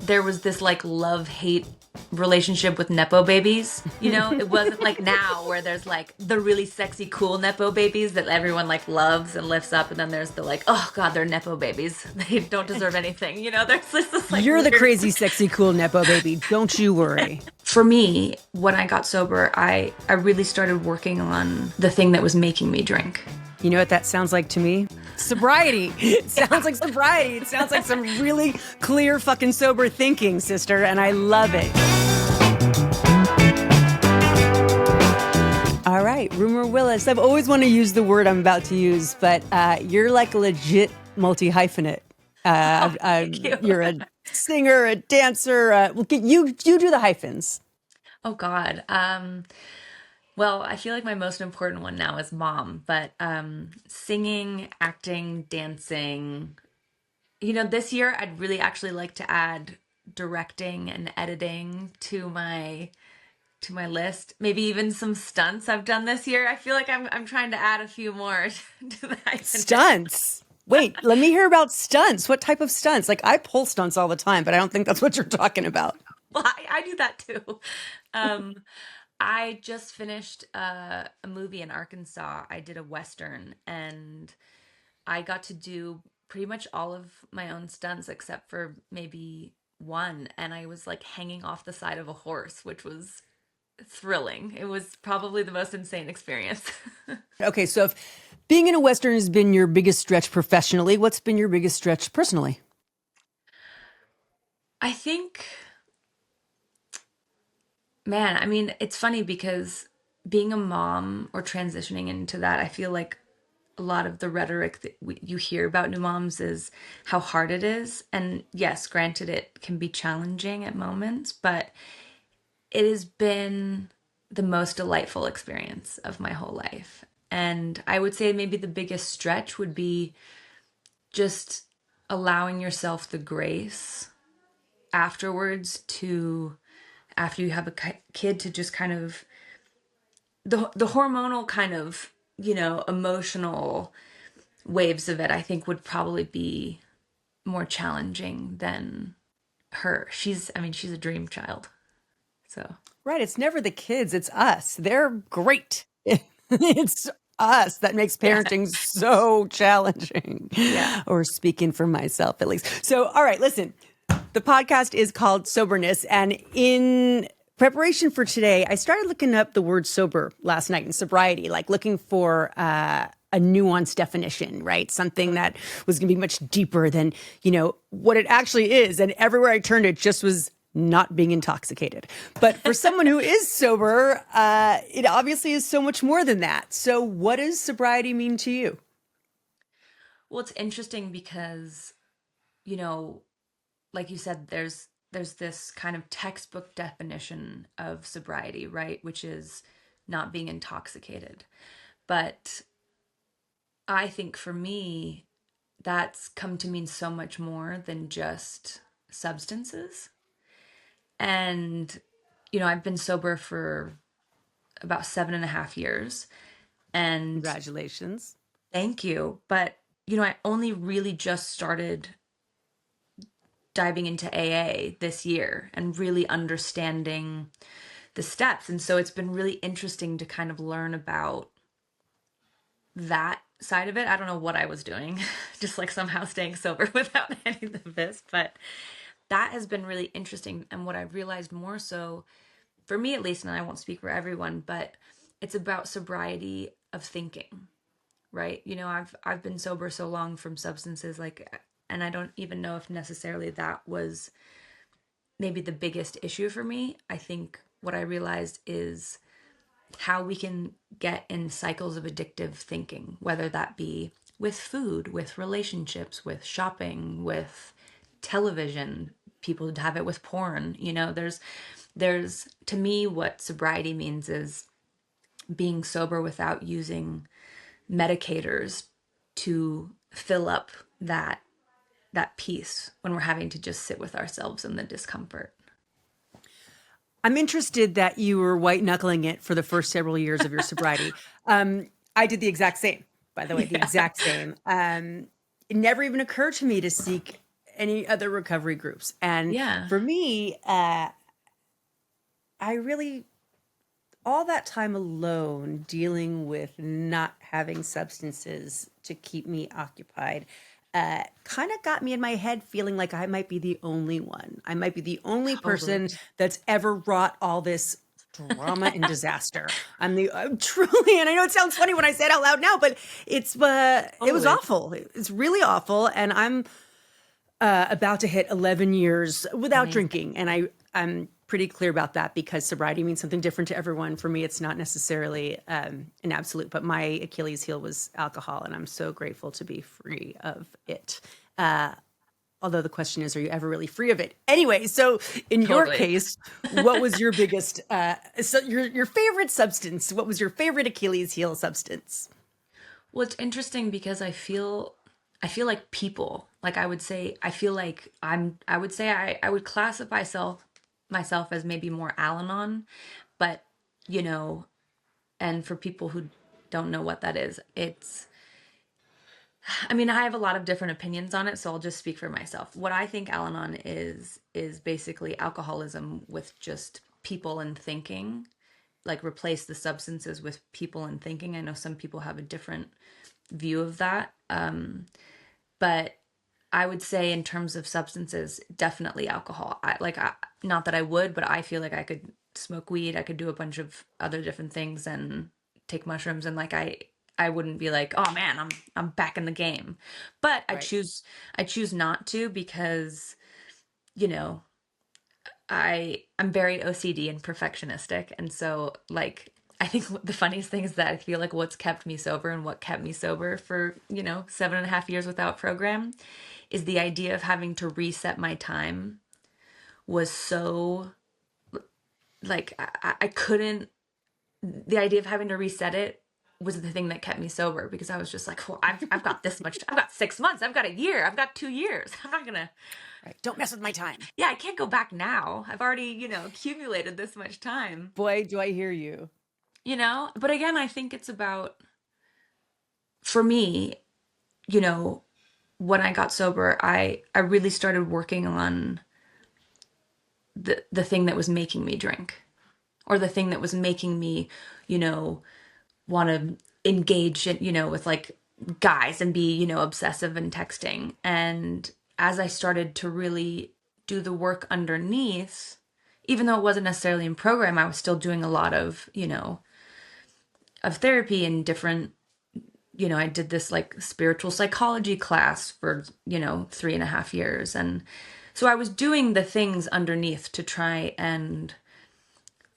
there was this like love-hate relationship with Nepo babies. You know, it wasn't like now where there's like the really sexy, cool Nepo babies that everyone like loves and lifts up. And then there's the like, oh God, they're Nepo babies. They don't deserve anything. You know, there's this like You're the weird... crazy, sexy, cool Nepo baby. Don't you worry. For me, when I got sober, I really started working on the thing that was making me drink. You know what that sounds like to me? Sobriety. It sounds like sobriety. It sounds like some really clear fucking sober thinking, sister, and I love it. All right, Rumer Willis. I've always wanted to use the word I'm about to use, but you're like a legit multi-hyphenate. Thank you. You're a singer, a dancer. You do the hyphens. Oh God. Well, I feel like my most important one now is mom, but singing, acting, dancing. You know, this year I'd really actually like to add directing and editing to my list. Maybe even some stunts I've done this year. I feel like I'm trying to add a few more to the Stunts. Wait, let me hear about stunts. What type of stunts? Like I pull stunts all the time, but I don't think that's what you're talking about. Well, I do that too. I just finished a movie in Arkansas. I did a Western and I got to do pretty much all of my own stunts except for maybe one. And I was like hanging off the side of a horse, which was thrilling. It was probably the most insane experience. Okay, so if being in a Western has been your biggest stretch professionally, what's been your biggest stretch personally? I think, man, I mean, it's funny because being a mom or transitioning into that, I feel like a lot of the rhetoric that you hear about new moms is how hard it is. And yes, granted, it can be challenging at moments, but it has been the most delightful experience of my whole life. And I would say maybe the biggest stretch would be just allowing yourself the grace afterwards to, after you have a kid, to just kind of the hormonal kind of, you know, emotional waves of it, I think would probably be more challenging than her. She's a dream child. So Right, it's never the kids, it's us. They're great. It's us that makes parenting so challenging. Yeah. Or speaking for myself, at least. So, all right, listen. The podcast is called Soberness, and in preparation for today, I started looking up the word sober last night and sobriety, like looking for a nuanced definition, right? Something that was going to be much deeper than, you know, what it actually is. And everywhere I turned, it just was not being intoxicated. But for someone who is sober, it obviously is so much more than that. So what does sobriety mean to you? Well, it's interesting because, you know, like you said, there's this kind of textbook definition of sobriety, right? Which is not being intoxicated. But I think for me, that's come to mean so much more than just substances. And, you know, I've been sober for about 7.5 years. And Congratulations. thank you. But, you know, I only really just started diving into AA this year and really understanding the steps. And so it's been really interesting to kind of learn about that side of it. I don't know what I was doing, just like somehow staying sober without any of this, but that has been really interesting. And what I've realized more so, for me at least, and I won't speak for everyone, but it's about sobriety of thinking, right? You know, I've been sober so long from substances, like, and I don't even know if necessarily that was maybe the biggest issue for me. I think what I realized is how we can get in cycles of addictive thinking, whether that be with food, with relationships, with shopping, with television. People have it with porn. You know, there's to me, what sobriety means is being sober without using medicators to fill up that piece when we're having to just sit with ourselves in the discomfort. I'm interested that you were white knuckling it for the first several years of your sobriety. I did the exact same, by the way, the exact same. It never even occurred to me to seek any other recovery groups. And Yeah. for me, I really, all that time alone dealing with not having substances to keep me occupied kind of got me in my head feeling like I might be the only one. I might be the only person Totally. that's ever wrought all this drama and disaster. I'm truly, and I know it sounds funny when I say it out loud now, but it was Totally. awful. It's really awful. And I'm about to hit 11 years without Amazing. drinking. And I'm pretty clear about that because sobriety means something different to everyone. For me, it's not necessarily an absolute, but my Achilles heel was alcohol. And I'm so grateful to be free of it. Although the question is, are you ever really free of it? Anyway, so in your Totally. case, what was your biggest, so your favorite substance? What was your favorite Achilles heel substance? Well, it's interesting because I feel like people, like I would say, I feel like I would say I would classify myself as maybe more Al-Anon, but you know, and for people who don't know what that is, I mean, I have a lot of different opinions on it, so I'll just speak for myself. What I think Al-Anon is basically alcoholism with just people and thinking, like replace the substances with people and thinking. I know some people have a different view of that. But I would say in terms of substances, definitely alcohol. Not that I would, but I feel like I could smoke weed. I could do a bunch of other different things and take mushrooms, and like I wouldn't be like, oh man, I'm back in the game. But Right. I choose not to because you know I'm very OCD and perfectionistic, and so like I think the funniest thing is that I feel like what's kept me sober and what kept me sober for 7.5 years without program is the idea of having to reset my time was so like I couldn't. The idea of having to reset it was the thing that kept me sober because I was just like, well, I've got this much. I've got 6 months. I've got a year. I've got 2 years. I'm not gonna. Right. Don't mess with my time. Yeah, I can't go back now. I've already accumulated this much time. Boy, do I hear you. But again, I think it's about, for me, you know, when I got sober, I really started working on the thing that was making me drink, or the thing that was making me, you know, want to engage in, with like guys and be, obsessive and texting. And as I started to really do the work underneath, even though it wasn't necessarily in program, I was still doing a lot of, of therapy and different, I did this like spiritual psychology class for, 3.5 years. And so I was doing the things underneath to try and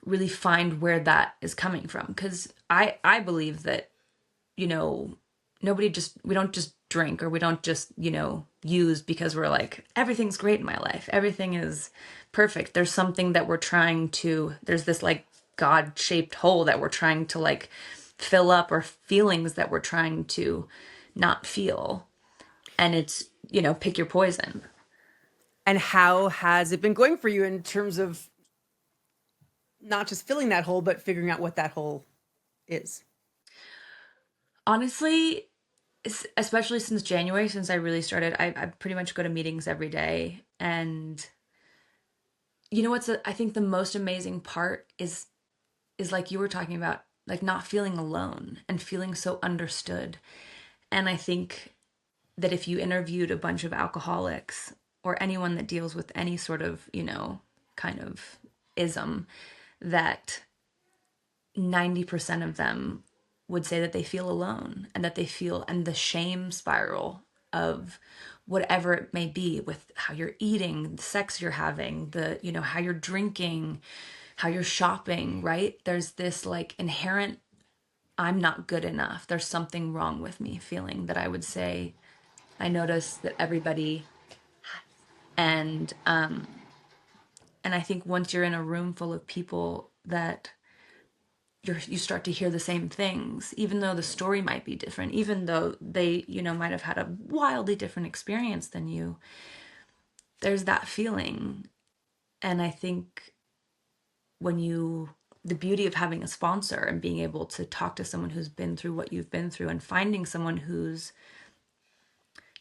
really find where that is coming from. Because I believe that, you know, we don't just drink, or we don't just, use because we're like, everything's great in my life. Everything is perfect. There's this like God shaped hole that we're trying to like fill up, or feelings that we're trying to not feel. And it's, pick your poison. And how has it been going for you in terms of not just filling that hole, but figuring out what that hole is? Honestly, especially since January, since I really started, I pretty much go to meetings every day. And I think the most amazing part is like you were talking about, like not feeling alone and feeling so understood. And I think that if you interviewed a bunch of alcoholics or anyone that deals with any sort of, kind of ism, that 90% of them would say that they feel alone, and that they feel, and the shame spiral of whatever it may be, with how you're eating, the sex you're having, how you're drinking, how you're shopping, right? There's this like inherent, I'm not good enough. There's something wrong with me feeling that I would say I notice that everybody. And I think once you're in a room full of people that you start to hear the same things, even though the story might be different, even though they, might have had a wildly different experience than you, there's that feeling. And I think the beauty of having a sponsor and being able to talk to someone who's been through what you've been through, and finding someone who's,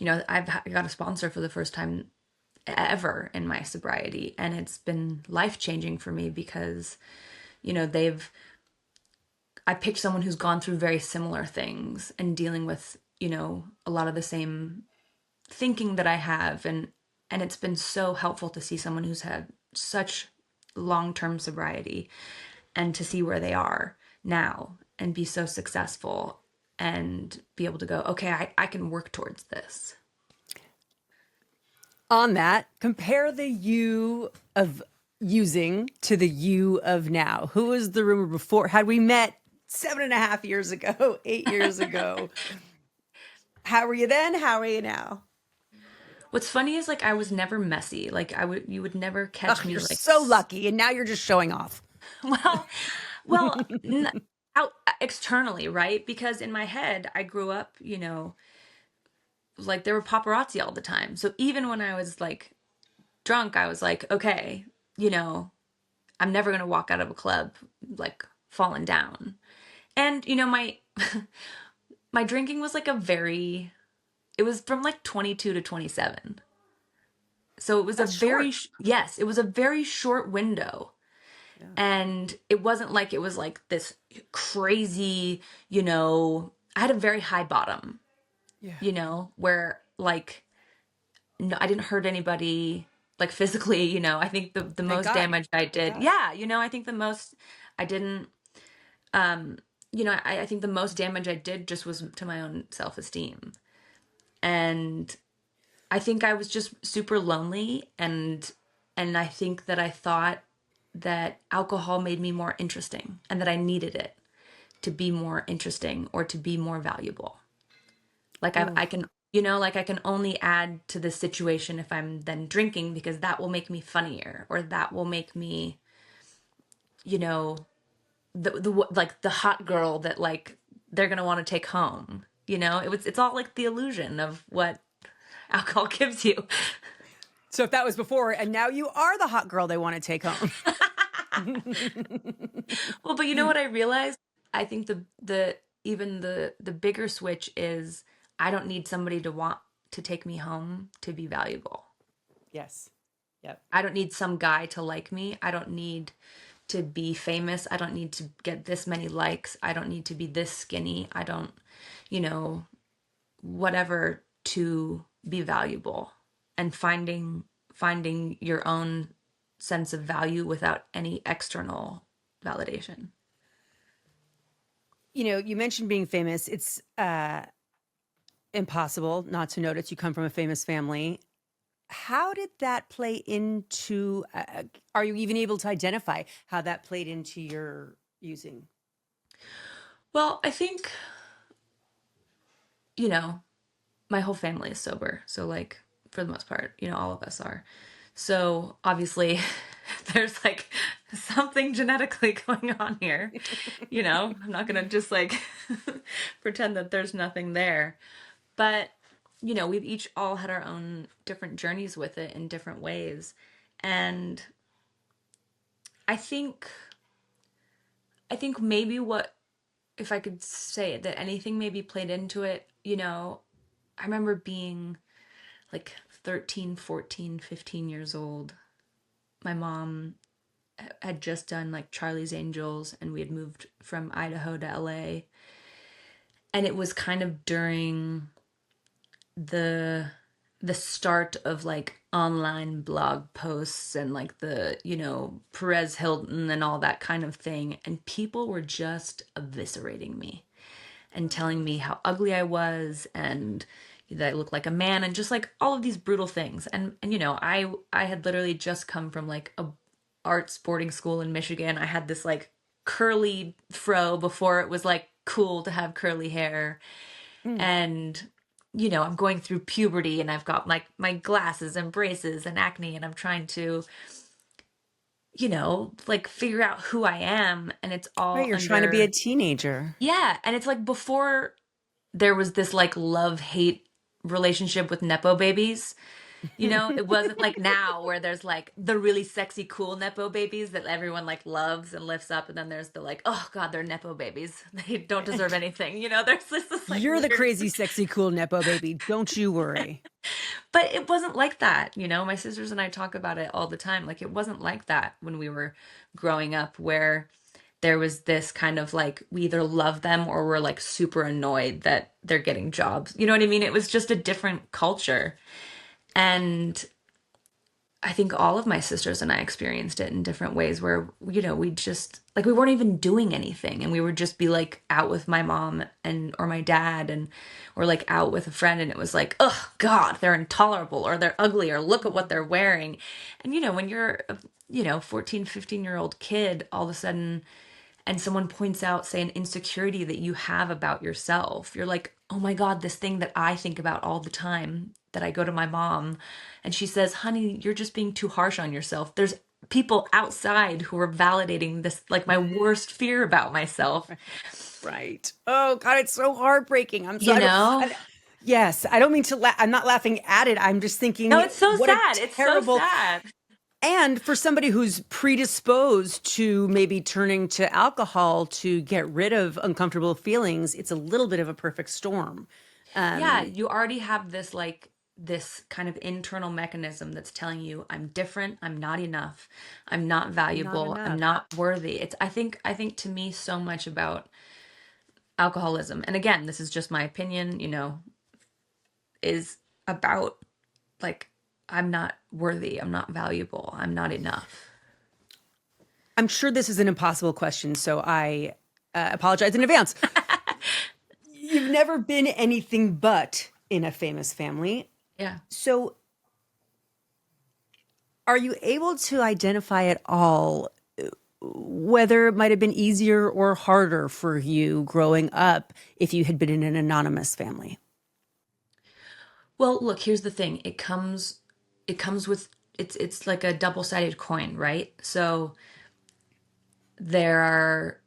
I got a sponsor for the first time ever in my sobriety. And it's been life changing for me because, you know, I picked someone who's gone through very similar things and dealing with, you know, a lot of the same thinking that I have. And it's been so helpful to see someone who's had such long-term sobriety and to see where they are now and be so successful and be able to go, okay, I can work towards this. On that, compare the you of using to the you of now. Who was the Rumer before? Had we met 7.5 years ago, 8 years ago? How were you then? How are you now? What's funny is like I was never messy. Like you would never Oh, catch me you're like, so lucky. And now you're just showing off. well, well, out externally, right? Because in my head, I grew up, you know, like there were paparazzi all the time. So even when I was like drunk, I was like, okay, you know, I'm never gonna walk out of a club like falling down. And you know, my my drinking was like it was from like 22 to 27. So it was a That's short. yes, it was a very short window. Yeah. And it wasn't like it was like this crazy, you know, I had a very high bottom, Yeah. you know, where like no, I didn't hurt anybody like physically, you know. I think the Thank most God. damage I Thank did, God. yeah, you know, I think the most I didn't um you know, I think the most damage I did just was to my own self-esteem. And I think I was just super lonely and I think that I thought that alcohol made me more interesting and that I needed it to be more interesting or to be more valuable. Like Oh, I can, you know, like I can only add to the situation if I'm then drinking because that will make me funnier or that will make me, you know, the like the hot girl that like they're gonna want to take home. You know, it's all like the illusion of what alcohol gives you. so if that was before, and now you are the hot girl they want to take home. Well, but you know what I realized? I think the even the bigger switch is I don't need somebody to want to take me home to be valuable. Yes. Yep. I don't need some guy to like me. I don't need to be famous. I don't need to get this many likes. I don't need to be this skinny. I don't, you know, whatever to be valuable. And finding your own sense of value without any external validation. You know, you mentioned being famous. It's impossible not to notice you come from a famous family. How did that play into, are you even able to identify how that played into your using? Well, I think, you know, my whole family is sober. So, like, for the most part, you know, all of us are. So, obviously, there's like something genetically going on here. You know, I'm not going to just like pretend that there's nothing there. But, you know, we've each all had our own different journeys with it in different ways. And I think, I think maybe what, if I could say it, that anything maybe played into it, you know, I remember being like 13, 14, 15 years old. My mom had just done like Charlie's Angels and we had moved from Idaho to LA. And it was kind of during the the start of like online blog posts and like the, you know, Perez Hilton and all that kind of thing. And people were just eviscerating me and telling me how ugly I was and that I looked like a man and just like all of these brutal things. And you know, I had literally just come from like a art boarding school in Michigan. I had this like curly fro before it was like cool to have curly hair. Mm. And you know, I'm going through puberty and I've got like my glasses and braces and acne and I'm trying to, you know, like figure out who I am and it's Right. all You're trying to be a under teenager. yeah, and it's like before there was this like love hate relationship with nepo babies. It wasn't like now where there's like the really sexy, cool Nepo babies that everyone like loves and lifts up. And then there's the like, oh God, they're Nepo babies. They don't deserve anything. There's this like You're the weird, crazy, sexy, cool Nepo baby. Don't you worry. but it wasn't like that. My sisters and I talk about it all the time. Like it wasn't like that when we were growing up, where there was this kind of like, we either love them or we're like super annoyed that they're getting jobs. You know what I mean? It was just a different culture. And I think all of my sisters and I experienced it in different ways where, we just like, we weren't even doing anything and we would just be like out with my mom or my dad or like out with a friend. And it was like, oh God, they're intolerable or they're ugly or look at what they're wearing. And, when you're, 14, 15-year-old kid, all of a sudden, and someone points out, say, an insecurity that you have about yourself, you're like, oh my God, this thing that I think about all the time, that I go to my mom and she says, honey, you're just being too harsh on yourself. There's people outside who are validating this, like my worst fear about myself. Right. Oh God, it's so heartbreaking. I'm You sorry. know? Yes, I don't mean to laugh. I'm not laughing at it. I'm just thinking, No, it's so what a sad. It's so terrible. sad. And for somebody who's predisposed to maybe turning to alcohol to get rid of uncomfortable feelings, it's a little bit of a perfect storm. Yeah, you already have this kind of internal mechanism that's telling you I'm different, I'm not enough, I'm not Not valuable, I'm enough. not worthy. I think to me so much about alcoholism. And again, this is just my opinion, is about like I'm not worthy, I'm not valuable, I'm not enough. I'm sure this is an impossible question, so I apologize in advance. You've never been anything but in a famous family. Yeah. So are you able to identify at all whether it might have been easier or harder for you growing up if you had been in an anonymous family? Well, look, here's the thing. It comes with it's like a double-sided coin, right? So there are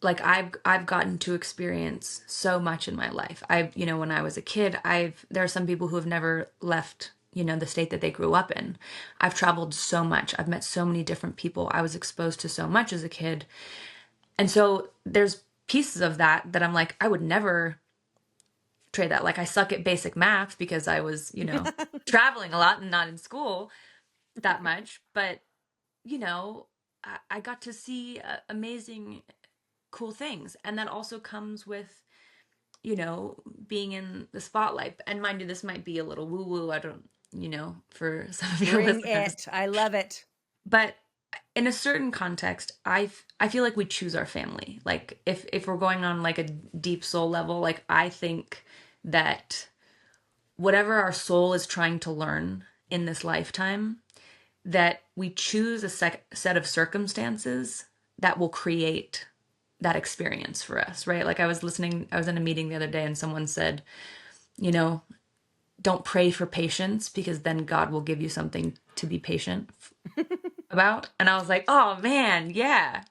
like I've gotten to experience so much in my life. When I was a kid, there are some people who have never left, the state that they grew up in. I've traveled so much. I've met so many different people. I was exposed to so much as a kid. And so there's pieces of that I'm like, I would never trade that. Like I suck at basic math because I was, traveling a lot and not in school that much, but you know, I got to see amazing cool things. And that also comes with, being in the spotlight. And mind you, this might be a little woo woo. I don't, for some of your Bring listeners. it. I love it. But in a certain context, I feel like we choose our family. Like if we're going on like a deep soul level, like I think that whatever our soul is trying to learn in this lifetime, that we choose a set of circumstances that will create that experience for us, right? Like I was in a meeting the other day and someone said, you know, don't pray for patience because then God will give you something to be patient about. And I was like, oh man, yeah.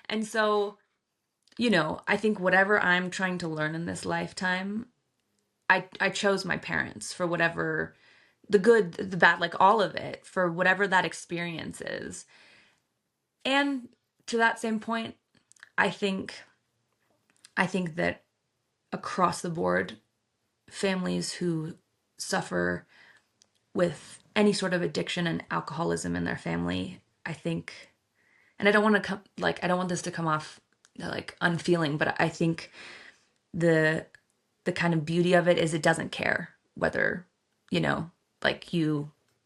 And so, I think whatever I'm trying to learn in this lifetime, I chose my parents for whatever the good, the bad, like all of it, for whatever that experience is. And to that same point, I think that across the board, families who suffer with any sort of addiction and alcoholism in their family, I think, and I don't want to I don't want this to come off like unfeeling, but I think the kind of beauty of it is it doesn't care whether, like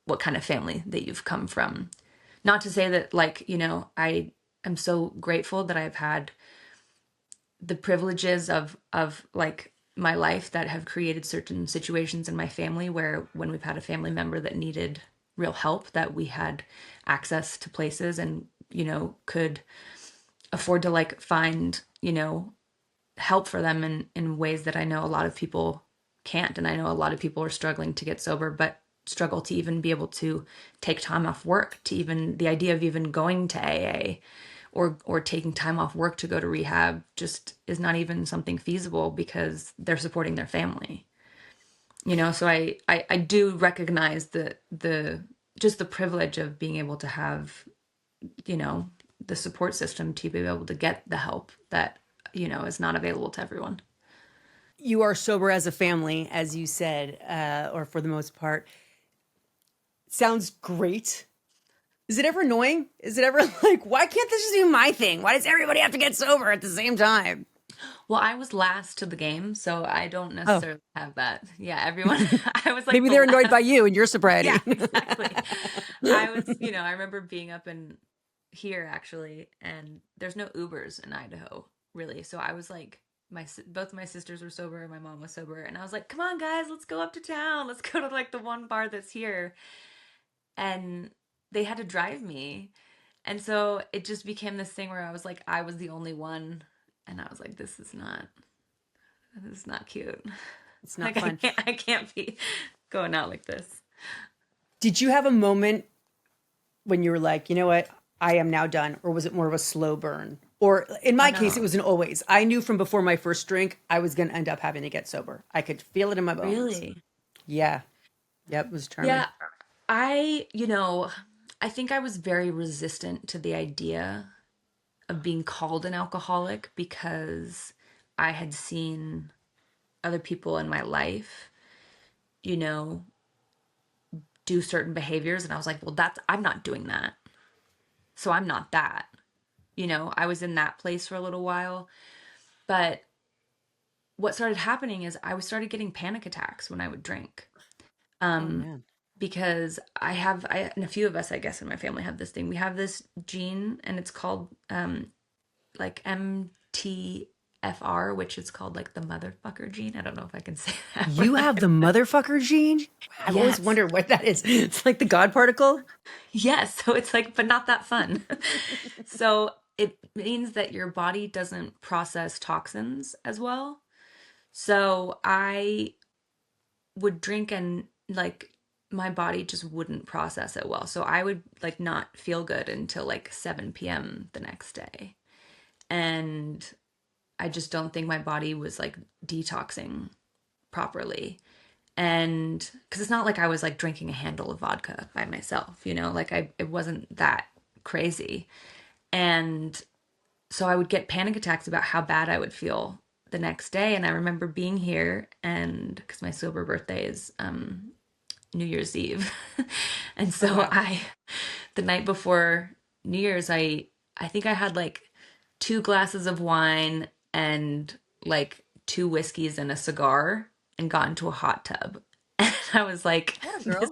what kind of family that you've come from. Not to say that I am so grateful that I've had the privileges of like my life that have created certain situations in my family where when we've had a family member that needed real help, that we had access to places and could afford to like find help for them in ways that I know a lot of people can't. And I know a lot of people are struggling to get sober, but struggle to even be able to take time off work, to even the idea of even going to AA or taking time off work to go to rehab just is not even something feasible because they're supporting their family. So I do recognize the just the privilege of being able to have, you know, the support system to be able to get the help that, is not available to everyone. You are sober as a family, as you said, or for the most part. Sounds great. Is it ever annoying? Is it ever like, why can't this just be my thing? Why does everybody have to get sober at the same time? Well, I was last to the game, so I don't Oh, necessarily have that. Yeah, everyone, I was like maybe the they're annoyed by last. you and your Yeah, sobriety. exactly. I was, I remember being up in here actually, and there's no Ubers in Idaho, really. So I was like, both my sisters were sober, and my mom was sober, and I was like, "Come on, guys, let's go up to town. Let's go to like the one bar that's here." And they had to drive me, and so it just became this thing where I was like, I was the only one, and I was like, this is not cute. It's not Like I fun. can't, I can't be going out like this. Did you have a moment when you were like, you know what, I am now done? Or was it more of a slow burn? Or in Oh my case, it no, was an always. I knew from before my first drink, I was going to end up having to get sober. I could feel it in my bones. really? Yeah. Yep. It was determined. Yeah, I think I was very resistant to the idea of being called an alcoholic because I had seen other people in my life, you know, do certain behaviors. And I was like, well, I'm not doing that. So I'm not that. I was in that place for a little while. But what started happening is I started getting panic attacks when I would drink. Oh, Um, man. because and a few of us, I guess, in my family have this thing. We have this gene, and it's called like MTFR, which is called like the motherfucker gene. I don't know if I can say that. You have the motherfucker gene? I've always Yes. wondered what that is. It's like the God particle. Yes. So it's like, but not that fun. So it means that your body doesn't process toxins as well. So I would drink and like my body just wouldn't process it well. So I would like not feel good until like 7 p.m. the next day. And I just don't think my body was like detoxing properly. And because it's not like I was like drinking a handle of vodka by myself, like it wasn't that crazy. And so I would get panic attacks about how bad I would feel the next day. And I remember being here, and because my sober birthday is New Year's Eve. And Oh, so wow. the night before New Year's, I think I had like 2 glasses of wine and like 2 whiskeys and a cigar and got into a hot tub. And I was like, What a this, girl.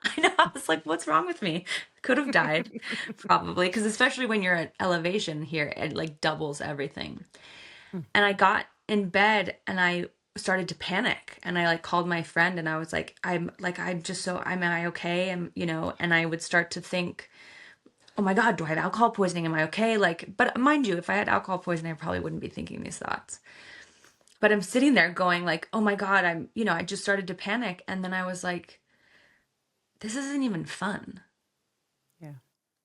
I know, I was like, what's wrong with me? Could have died probably, because especially when you're at elevation here, it like doubles everything. And I got in bed and I started to panic, and I like called my friend and I was like, I'm just so, am I okay? And I would start to think, oh my God, do I have alcohol poisoning? Am I okay? Like, but mind you, if I had alcohol poisoning, I probably wouldn't be thinking these thoughts. But I'm sitting there going like, oh my God, I just started to panic. And then I was like, this isn't even fun. Yeah.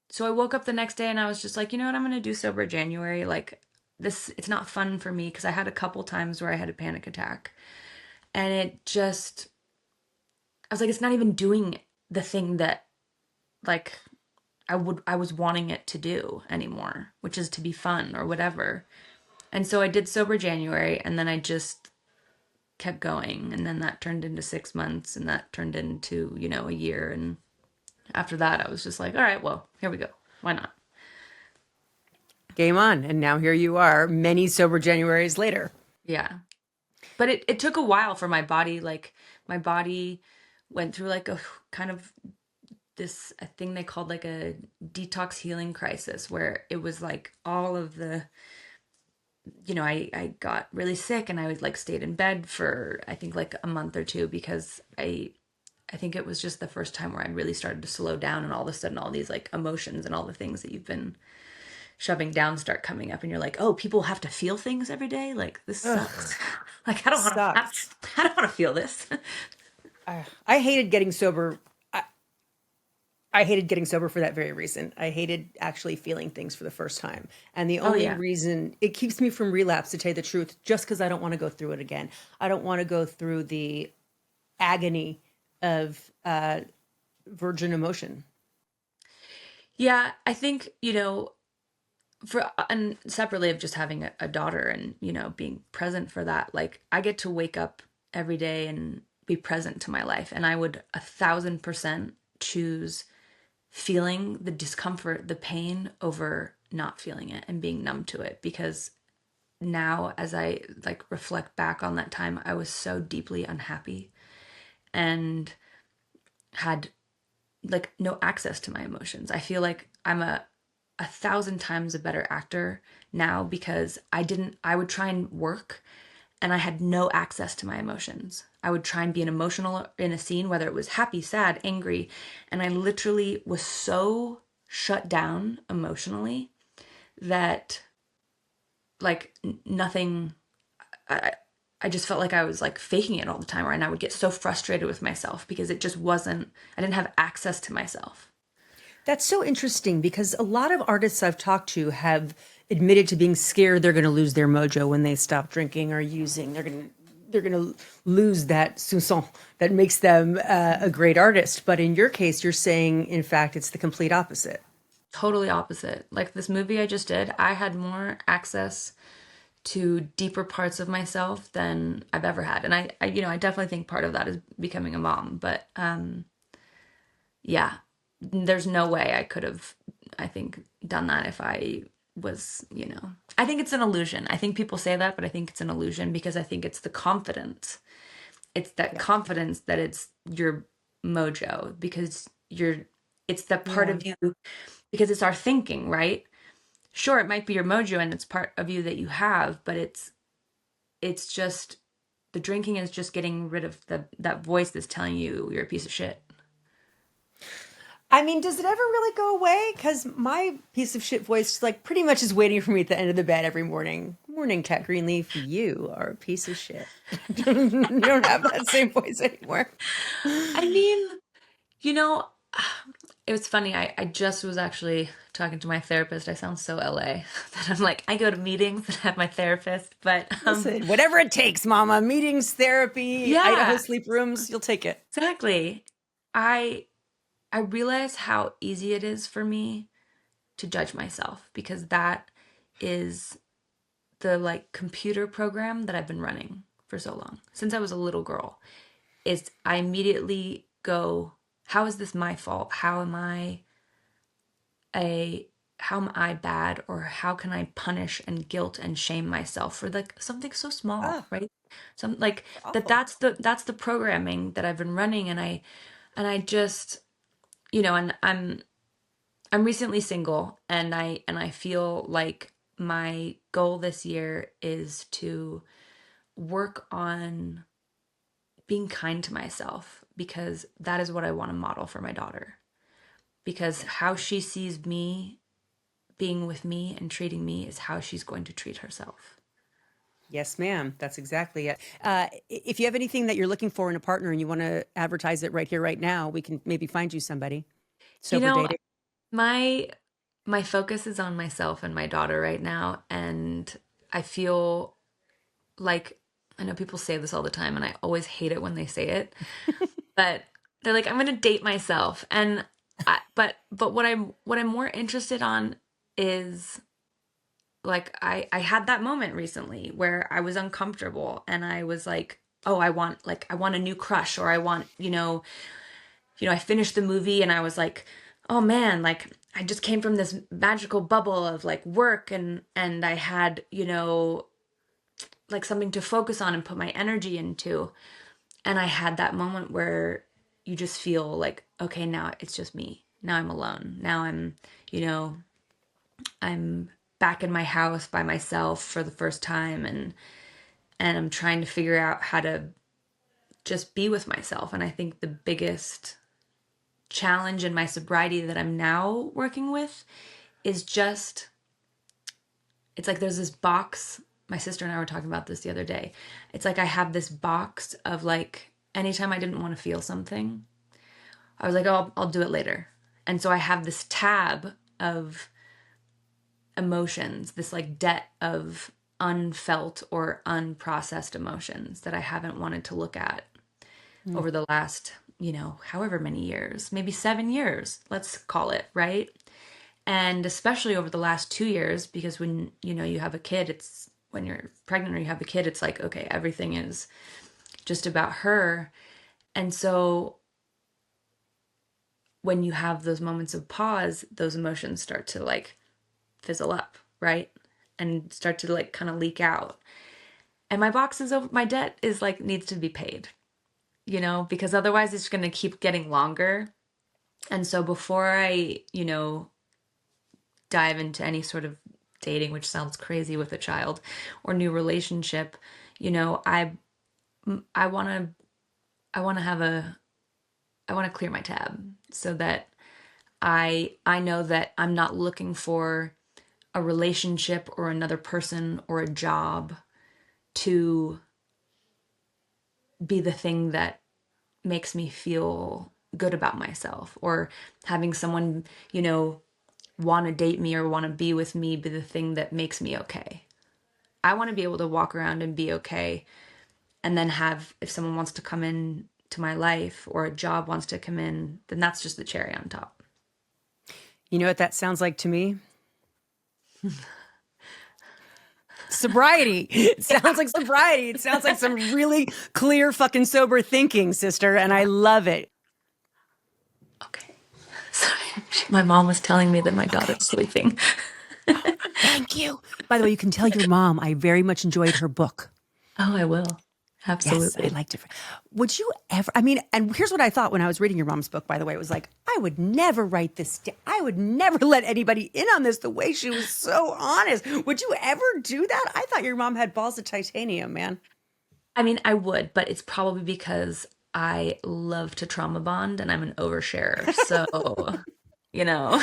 So I woke up the next day and I was just like, you know what, I'm going to do sober January. Like it's not fun for me because I had a couple times where I had a panic attack. And it just, I was like, it's not even doing the thing that like I was wanting it to do anymore, which is to be fun or whatever. And so I did sober January, and then I just kept going, and then that turned into 6 months, and that turned into, a year. And after that I was just like, all right, well, here we go. Why not? Game on. And now here you are, many sober Januaries later. Yeah. But it took a while for my body. Like my body went through like a kind of this a thing they called like a detox healing crisis, where it was like all of the, I got really sick, and I was like stayed in bed for I think like a month or two, because I think it was just the first time where I really started to slow down, and all of a sudden all these like emotions and all the things that you've been shoving down start coming up, and you're like, oh, people have to feel things every day. Like this Ugh, sucks. Like I don't want to. sucks. I don't want to feel this. I hated getting sober. I hated getting sober for that very reason. I hated actually feeling things for the first time. And the Oh only yeah. reason it keeps me from relapse, to tell you the truth, just because I don't want to go through it again. I don't want to go through the agony of virgin emotion. Yeah, I think, for and separately of just having a daughter and, being present for that, like I get to wake up every day and be present to my life. And I would 1,000% choose feeling the discomfort, the pain over not feeling it and being numb to it. Because now as I like reflect back on that time, I was so deeply unhappy and had like no access to my emotions. I feel like I'm a thousand times a better actor now because I would try and work and I had no access to my emotions. I would try and be an emotional in a scene, whether it was happy, sad, angry, and I literally was so shut down emotionally that like nothing I, I just felt like I was like faking it all the time, and I would get so frustrated with myself because it just wasn't, I didn't have access to myself. That's so interesting because a lot of artists I've talked to have admitted to being scared they're going to lose their mojo when they stop drinking or using. They're going to lose that soupçon that makes them a great artist. But in your case, you're saying, in fact, it's the complete opposite. Totally opposite. Like this movie I just did, I had more access to deeper parts of myself than I've ever had. And I definitely think part of that is becoming a mom. But yeah, there's no way I could have, I think, done that if I was, I think it's an illusion. I think people say that, but I think it's an illusion because I think it's the confidence. It's that Yeah. confidence that it's your mojo because it's that part Yeah. of you because it's our thinking, right? Sure, it might be your mojo and it's part of you that you have, but it's just the drinking is just getting rid of that voice that's telling you you're a piece of shit. I mean, does it ever really go away? Because my piece of shit voice, like, pretty much is waiting for me at the end of the bed every morning. Morning, Cat Greenleaf. You are a piece of shit. You don't have that same voice anymore. I mean, you know, it was funny. I just was actually talking to my therapist. I sound so LA that I'm like, I go to meetings and have my therapist, but Listen, whatever it takes, mama. Meetings, therapy, Idaho yeah, sleep rooms, you'll take it. exactly. I I realize how easy it is for me to judge myself because that is the like computer program that I've been running for so long since I was a little girl. Is I immediately go, how is this my fault? A how am I bad, or how can I punish and guilt and shame myself for like something so small, Oh, right? Some like it's awful. that's the programming that I've been running, and I just and I'm recently single, and I feel like my goal this year is to work on being kind to myself because that is what I want to model for my daughter. Because how she sees me being with me and treating me is how she's going to treat herself. Yes, ma'am. That's exactly it. If you have anything that you're looking for in a partner and you want to advertise it right here, right now, we can maybe find you somebody. You Sober know, dating. my my focus is on myself and my daughter right now, and I feel like I know people say this all the time and I always hate it when they say it, but they're like I'm going to date myself. And but what I'm more interested on is like I had that moment recently where I was uncomfortable and I was like, oh, I want a new crush, or I want, I finished the movie and I was like, oh man, like I just came from this magical bubble of like work, and I had, like something to focus on and put my energy into. And I had that moment where you just feel like, okay, now it's just me. Now I'm alone. Now you know, I'm back in my house by myself for the first time, and I'm trying to figure out how to just be with myself. And I think the biggest challenge in my sobriety that I'm now working with is just it's like there's this box. My sister and I were talking about this the other day. It's like I have this box of like anytime I didn't want to feel something, I was like, oh, I'll do it later. And so I have this tab of emotions, this like debt of unfelt or unprocessed emotions that I haven't wanted to look at. over the last, however many years, maybe 7 years, let's call it, right? And especially over the last 2 years, because when, you have a kid, when you're pregnant or you have a kid, it's like, okay, everything is just about her. And so when you have those moments of pause, those emotions start to like fizzle up, right? And start to like kind of leak out. And my box is over, my debt is like needs to be paid, because otherwise it's going to keep getting longer. And so before I, dive into any sort of dating, which sounds crazy with a child, or new relationship, I want to have I want to clear my tab so that I know that I'm not looking for a relationship or another person or a job to be the thing that makes me feel good about myself, or having someone, want to date me or want to be with me be the thing that makes me okay. I want to be able to walk around and be okay, and then have, if someone wants to come in to my life or a job wants to come in, then that's just the cherry on top. You know what that sounds like to me? Sobriety. It sounds like sobriety. It sounds like some really clear fucking sober thinking, sister, and I love it. Okay. Sorry. My mom was telling me that my daughter's sleeping. Thank you. By the way, you can tell your mom I very much enjoyed her book. Oh, I will. Yes, I Absolutely. liked it. Would you ever, I mean, and here's what I thought when I was reading your mom's book, by the way, it was like, I would never write this down. I would never let anybody in on this, the way she was so honest. Would you ever do that? I thought your mom had balls of titanium, man. I mean, I would, but it's probably because I love to trauma bond and I'm an oversharer. So, you know.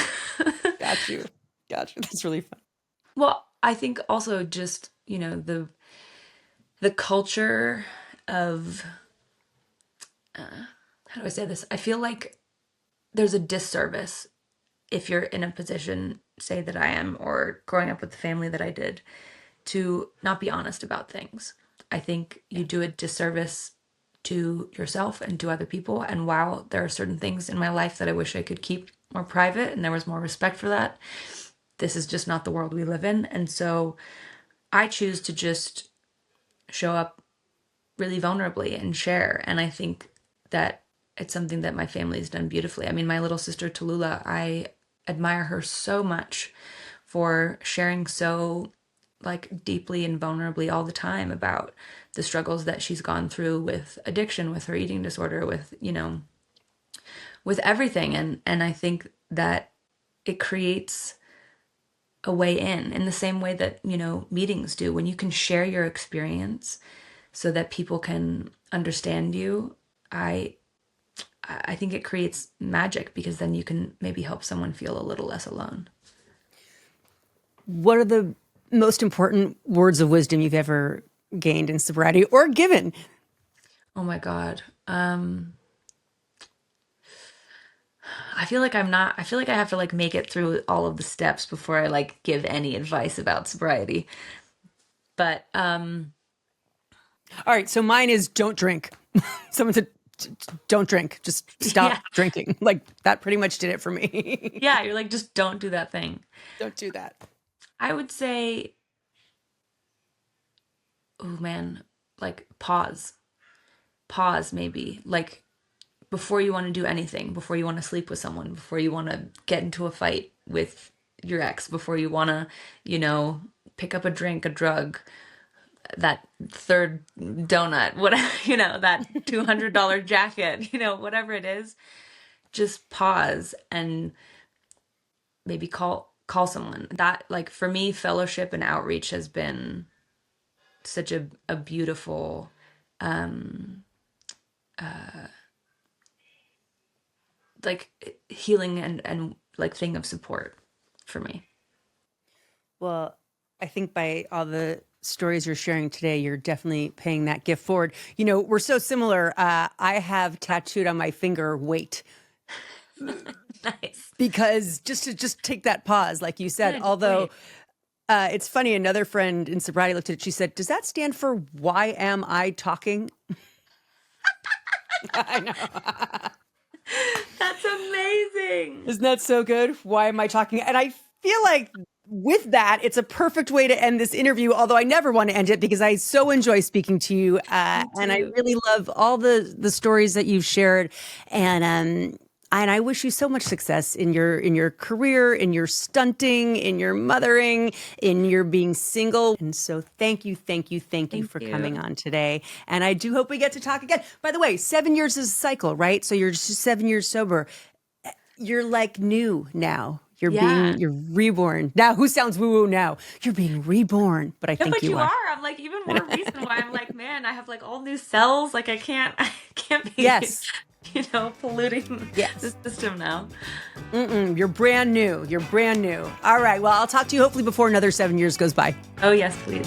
Got you. Got you. That's really fun. Well, I think also just, the culture of how do I say this? I feel like there's a disservice if you're in a position, say that I am, or growing up with the family that I did, to not be honest about things. I think you do a disservice to yourself and to other people. And while there are certain things in my life that I wish I could keep more private and there was more respect for that, this is just not the world we live in. And so I choose to just show up really vulnerably and share. And I think that it's something that my family has done beautifully. I mean, my little sister Tallulah, I admire her so much for sharing so like deeply and vulnerably all the time about the struggles that she's gone through with addiction, with her eating disorder, with, with everything. And I think that it creates a way in the same way that, meetings do. When you can share your experience so that people can understand you, I think it creates magic, because then you can maybe help someone feel a little less alone. What are the most important words of wisdom you've ever gained in sobriety or given? Oh my God. I feel like I feel like I have to like make it through all of the steps before I like give any advice about sobriety. But All right, so mine is don't drink. Someone said, don't drink, just stop yeah. drinking. Like that pretty much did it for me. Yeah, you're like, just don't do that thing. Don't do that. I would say, oh man, like pause. Pause maybe. Like before you want to do anything, before you want to sleep with someone, before you want to get into a fight with your ex, before you want to, pick up a drink, a drug, that third donut, whatever, that $200 jacket, whatever it is, just pause and maybe call someone. That, like, for me, fellowship and outreach has been such a beautiful like healing and like thing of support for me. Well, I think by all the stories you're sharing today, you're definitely paying that gift forward. We're so similar. I have tattooed on my finger, wait. Nice. Because just take that pause, like you said, Yeah, although wait. it's funny, another friend in sobriety looked at it, she said, does that stand for why am I talking? I know. That's amazing. Isn't that so good? Why am I talking? And I feel like with that, it's a perfect way to end this interview, although I never want to end it because I so enjoy speaking to you. And I really love all the stories that you've shared. And I wish you so much success in your career, in your stunting, in your mothering, in your being single. And so thank you for coming on today. And I do hope we get to talk again. By the way, 7 years is a cycle, right? So you're just 7 years sober. You're like new now. You're reborn. Now, who sounds woo-woo now? You're being reborn, but I think you are. I'm like, even more reason why I'm like, man, I have like all new cells. Like I can't be, yes, polluting the system now. You're brand new. You're brand new. All right. Well, I'll talk to you hopefully before another 7 years goes by. Oh, yes, please.